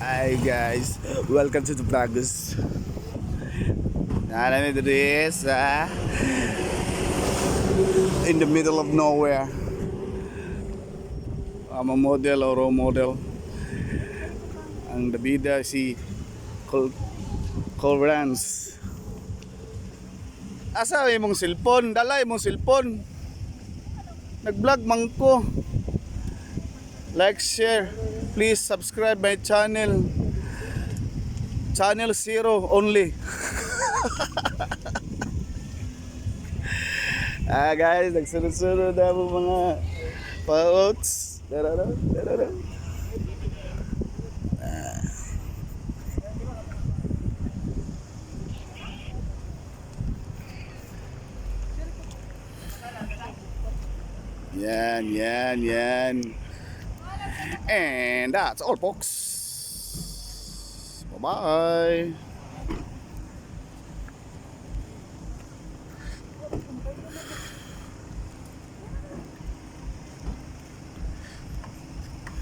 Hi guys, welcome to the vlogs. Nana this in the middle of nowhere. I'm a model or role model. Ang dabida si Col Rans. Asa imong cellphone? Dala imong cellphone. Nag-vlog man ko. Like, share. Please subscribe my channel. Channel 0 only. Guys, nagsunod-sunod na po mga pa-outs. Darara. Yan. And that's all folks. Bye-bye.